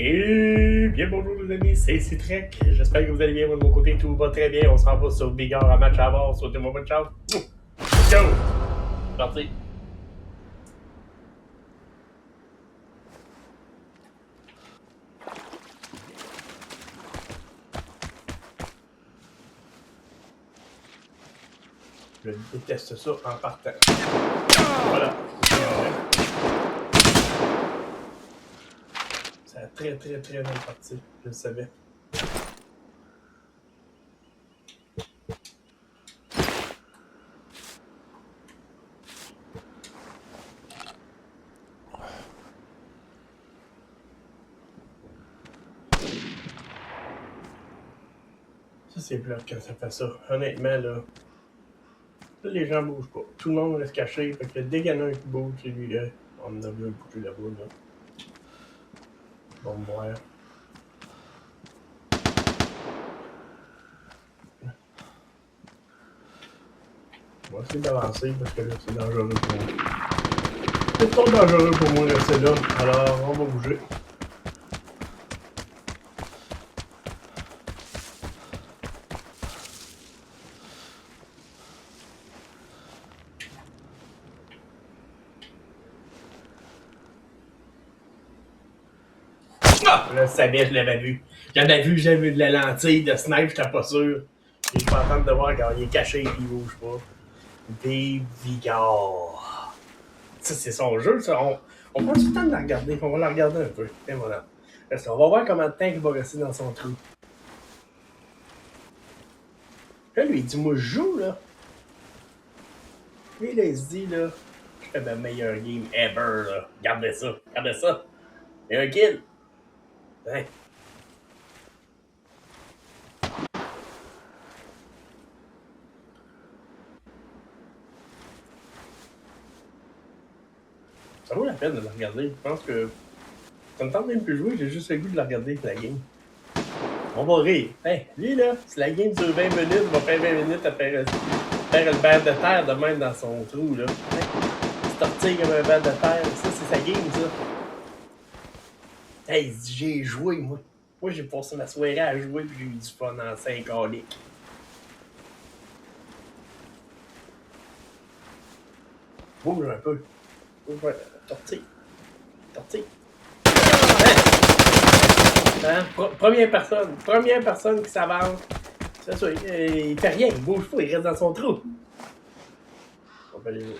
Et bien bonjour les amis, c'est Citrek. J'espère que vous allez bien. Moi de mon côté, tout va très bien. On s'en va sur Bigard à match à bord. Souhaitez-moi bonne chance. Let's go! Parti. Je déteste ça en partant. Voilà. Ça a très très mal parti. Je le savais. Ça c'est plat quand ça fait ça. Honnêtement là, les gens bougent pas. Tout le monde reste caché. Fait que dès qu'il y en a un qui bouge, c'est lui. On en a vu un bouger là-bas là. Bon me voir. On va essayer d'avancer parce que là c'est dangereux pour moi. C'est trop dangereux pour moi de rester là. Alors on va bouger. Ah! Je le savais, je l'avais vu. J'avais vu de la lentille de snipe, j'étais pas sûr. Et je suis content de voir quand il est caché et il bouge pas. Des Vigard. Ça, c'est son jeu, ça. On prend du temps de la regarder. On va la regarder un peu. Et voilà. On va voir combien de temps il va rester dans son trou. Là, lui, il dit, moi, je joue, là. Lui, là, il se dit, là, je fais ma meilleure game ever, là. Regardez ça. Regardez ça. Et un kill. Hein? Ça vaut la peine de la regarder. Je pense que ça me tente même plus jouer, j'ai juste le goût de la regarder, la game. On va rire. Hey, lui, là, si la game dure 20 minutes, il va faire 20 minutes à faire le ver de terre de même dans son trou, là. Il se tortille comme un ver de terre. Ça, c'est sa game, ça. Hey, il dit, j'ai joué, moi. Moi, j'ai passé ma soirée à jouer, puis j'ai eu du fun en 5 caliques. Bouge un peu. Bouge un peu. Tortille. Tortille. Hein? Première personne qui s'avance. C'est ça, il fait rien, il bouge pas, il reste dans son trou. On va aller.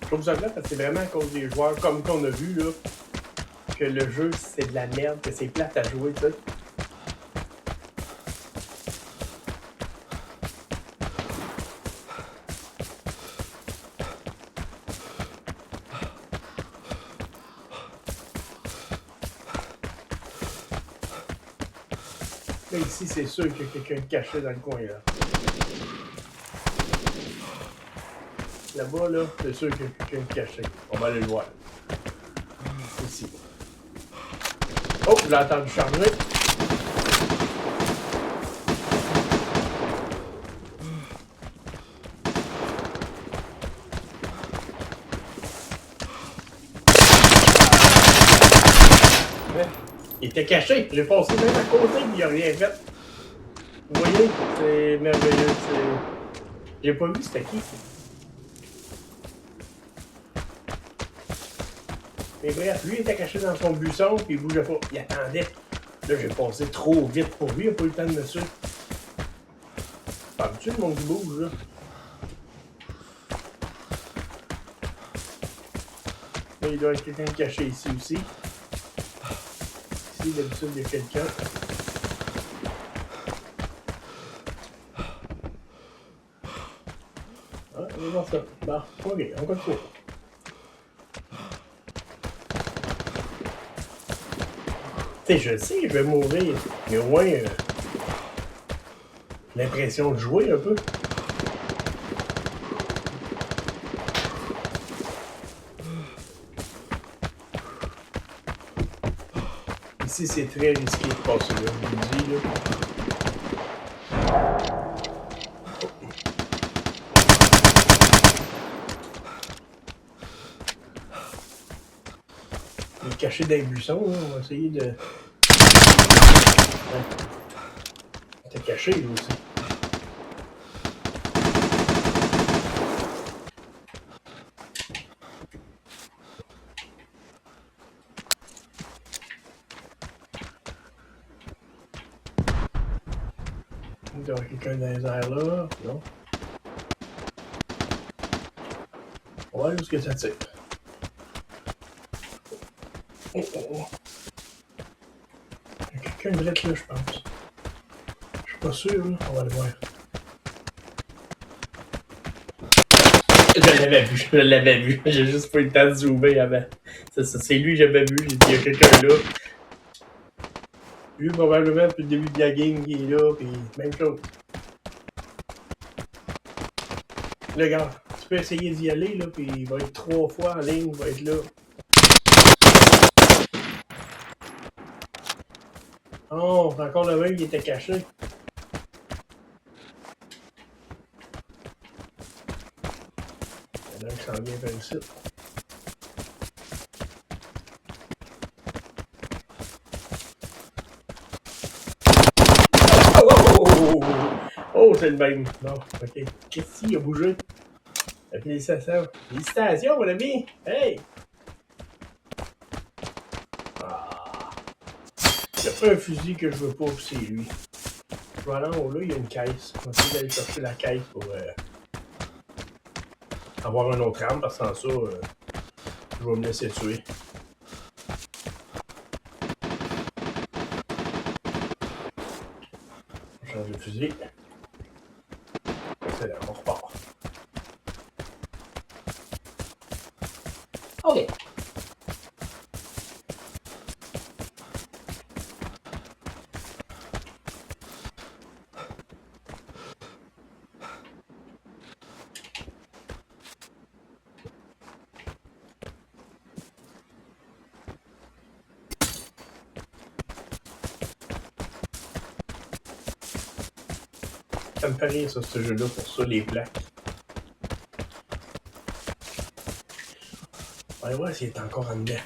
Je trouve ça là parce que c'est vraiment à cause des joueurs, comme qu'on a vu, là, que le jeu c'est de la merde, que c'est plate à jouer, tu sais. Là, ici, c'est sûr qu'il y a quelqu'un de caché dans le coin, là. Là-bas, là, c'est sûr qu'il y a quelqu'un de caché. On va aller le voir. Ici. Oh, j'ai entendu charger. Il était caché. J'ai passé même à côté, puis il n'a rien fait. Vous voyez? C'est merveilleux. J'ai pas vu c'était qui. Mais bref, lui il était caché dans son buisson, puis il bougeait pas. Il attendait. Là, j'ai passé trop vite pour lui. Il n'a pas eu le temps de me suivre. Parles-tu le monde qui bouge, là? Là, il doit y avoir quelqu'un caché ici aussi. Ici, d'habitude, il y a quelqu'un. Ah, on va voir ça. Bon, ok, on continue. Tu sais, je sais, je vais mourir. Mais au moins, l'impression de jouer un peu. Ici, c'est très risqué de passer là, je vous le dis, là. Il est caché dans les buissons, là. On va essayer de... Ouais. Il était caché, lui aussi. Il doit y avoir quelqu'un dans les airs, là. Non. On va voir où est-ce que ça tire. Oh, oh, oh. Il y a quelqu'un de là, je pense. Je suis pas sûr, là. On va le voir. Je l'avais vu. J'ai juste pas eu le temps de zoomer avant. C'est lui que j'avais vu. J'ai dit, il y a quelqu'un là. Lui, probablement, depuis le début de la game, qui est là, puis même chose. Là, regarde, tu peux essayer d'y aller, là, puis il va être 3 fois en ligne, il va être là. Oh, c'est encore le même qui était caché. Il y en a un qui s'en vient vers ici. Oh, oh, oh, oh, oh, c'est le même. Non, ok. Qu'est-ce qu'il a bougé? Félicitations. Félicitations, mon ami. Hey! Ah. Il n'y a pas un fusil que je veux pas, c'est lui. Je vais aller en haut, là, il y a une caisse. On va essayer d'aller chercher la caisse pour avoir un autre arme, parce que sans ça, je vais me laisser tuer. On change de fusil. Excellent, on repart. OK. Ça me fait rire, ça, ce jeu-là, pour ça, les plaques. On va voir s'il est encore en dedans.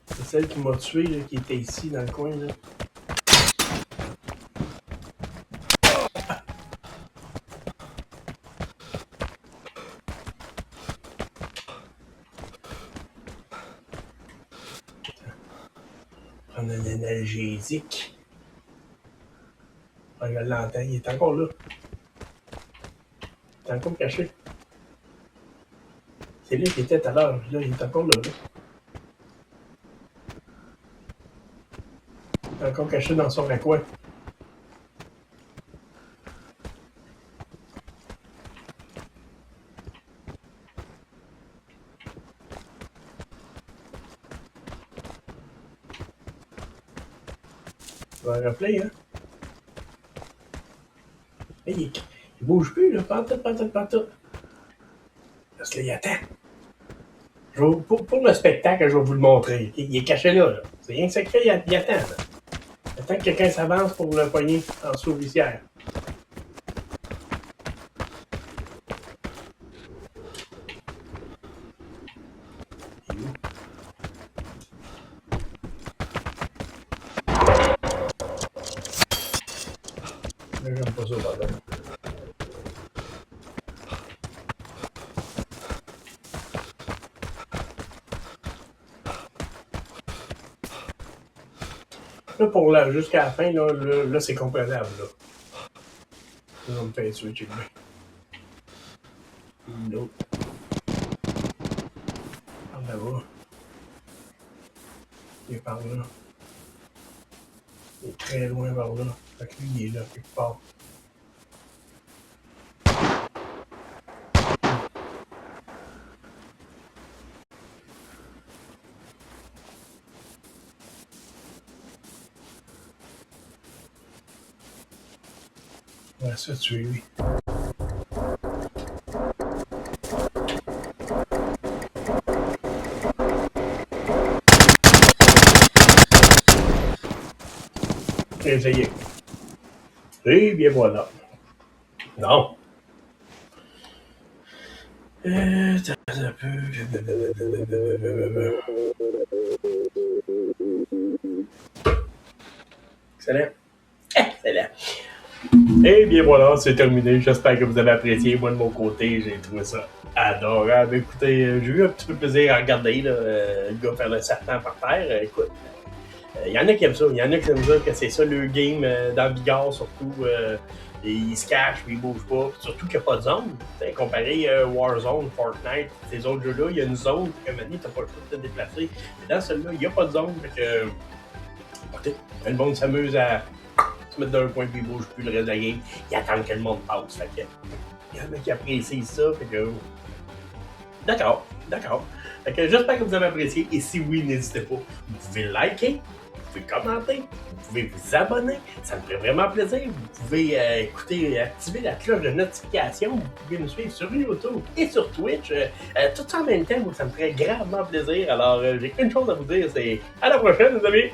C'est celle qui m'a tué, là, qui était ici, dans le coin, là. Prendre un analgésique. Ah, je l'entends, il est encore là. Il est encore caché. C'est lui qui était tout à l'heure. Là, il est encore là, là. Il est encore caché dans son recoin. On va rappeler, hein? Hey, il bouge plus, là. Pantoute, pantoute, pantoute. Parce qu'il attend. Pour le spectacle, je vais vous le montrer. Il est caché là. C'est rien que ça qu'il fait, il attend. Là. Il attend que quelqu'un s'avance pour le poigner en souricière. Là, j'aime pas ça, pardon. Là, pour là, jusqu'à la fin, là c'est comprenable. Là. Là, on me fait tuer, tu le mets. L'autre. Par là-bas. Il est par là. Il est très loin par là. Fait que lui, il est là, quelque part. On va se tuer, lui. Essayez. Et bien voilà. Non. Excellent. Excellent. Et bien voilà, c'est terminé. J'espère que vous avez apprécié. Moi, de mon côté, j'ai trouvé ça adorable. Écoutez, j'ai eu un petit peu de plaisir à regarder là, le gars faire le serpent par terre. Écoute, il y en a qui aiment ça. Il y en a qui aiment ça, que c'est ça le game dans Bigard, surtout. Il se cache, puis il bouge pas. Surtout qu'il n'y a pas de zone. T'sais, comparé Warzone, Fortnite, ces autres jeux-là, il y a une zone, puis à un moment donné, t'as pas le choix de te déplacer. Mais dans celui-là, il n'y a pas de zone. Fait que, écoutez, le monde s'amuse à se mettre d'un point, puis il bouge plus le reste de la game. Il attend que le monde passe. Fait que, il y en a qui apprécient ça. Fait que, d'accord, d'accord. Fait que j'espère que vous avez apprécié. Et si oui, n'hésitez pas. Vous pouvez liker, vous pouvez commenter, vous pouvez vous abonner. Ça me ferait vraiment plaisir. Vous pouvez activer la cloche de notification. Vous pouvez me suivre sur YouTube et sur Twitch. Tout ça en même temps, ça me ferait gravement plaisir. Alors, j'ai qu'une chose à vous dire, c'est à la prochaine, les amis.